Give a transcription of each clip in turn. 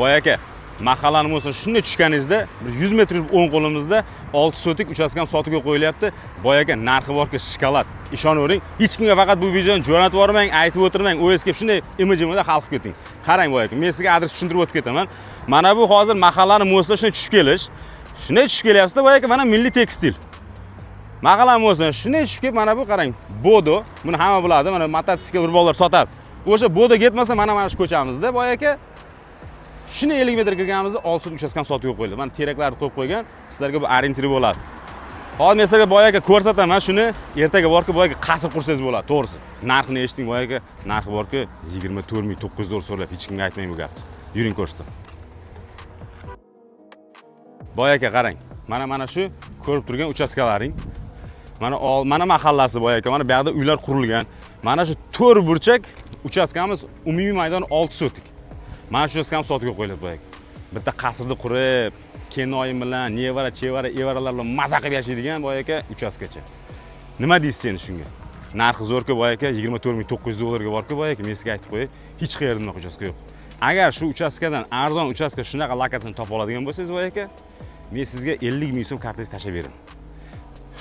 boy aka, mahallaning o'zini shunday tushganingizda 100 metr o'ng qo'limizda 6 sotik uchastkam sotuvga qo'yilyapti. Boy aka, narxi borki shokolad. Ishonavering, hech kimga faqat bu videoni jo'natib yubormang, aytib o'tirmang, o'zingiz kelib shunday imijimda xalq keting. Qarang boy aka, men sizga adres tushuntirib o'tib ketaman. Mana bu hozir mahallaning mo'sida shunday tushib kelish. Shunday tushib kelyapsiz-da boy aka, mana milliy tekstil. Mahallaning mo'sida shunday tushib kelib, mana bu qarang, bodo. Buni hamma biladi, mana mototsikl bir bolalar sotadi. O'sha bodo ketmasa, mana shu ko'chamizda boy aka shuni 50 metr kirganimizda 6 sotik uchastkam sotuvga qo'yildi. Mana teraklarni qo'yib qo'ygan, sizlarga bu orientir bo'ladi. Hozir men sizlarga boy aka ko'rsataman, shuni ertaga borki boy aka qasr qursangiz bo'ladi, to'g'risi. Narxini eshiting boy aka, narxi borki 24900 so'rab, hech kimga aytmang bu gapni. Yuring ko'rsatdim. Boy aka qarang, mana shu ko'rib turgan uchastkalaring. Mana mahallasi boy aka, mana bu yerda uylar qurilgan. Mana shu 4 burchak uchastkamiz umumiy maydon 6 sotik. Mana shu uchastkam sotuvga qo'yiladi boy aka. Bitta qasrda qurib, kenoyim bilan, nevara, chevara, evaralar bilan maza qilib yashaydigan boy aka uchastkacha. Nima deysiz endi shunga? Narxi zo'rku boy aka, 24900 ga borku boy aka, men sizga aytib qo'yay, hech qayerda bunaqa uchastka yo'q. Agar shu uchastkadan arzon uchastka shunaqa lokatsiyani topa oladigan bo'lsangiz boy aka, men sizga 50 ming so'm kartangiz tashab beraman.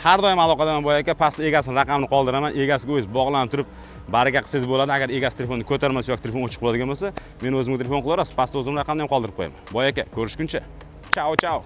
Har doim aloqadaman boy aka, pastda egasining raqamini qoldiraman, egasiga o'zingiz bog'lanib turib baraka qilsangiz bo'ladi. Agar egasi telefonni ko'tarmasa yoki telefon o'chib qoladigan bo'lsa, men o'zimga telefon qilaverasiz, pastda o'zim raqamni ham qoldirib qo'yaman. Boy aka, ko'rishguncha. Chao.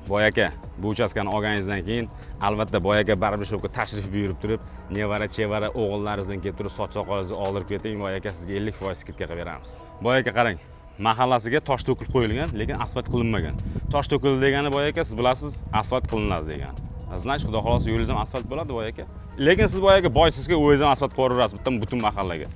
Boy aka, bu uchastkani olganingizdan keyin albatta boy aka barbershopga tashrif buyurib turib, nevara, chevara o'g'illaringizdan kelib turib soch soqolingizni oldirib keting, boy aka sizga 50% skidka qilib beramiz. Boy aka qarang, mahallasiga tosh to'kilib qo'yilgan, lekin asfalt qilinmagan. Tosh to'kildi degani boy aka, siz bilasiz, asfalt qilinadi degani. Значит, xudo xolasa yo'lingiz ham asfalt bo'ladi boy aka. Lekin siz boy aka boysizga o'zingiz ham asfalt qo'yib berasiz butun mahallaga.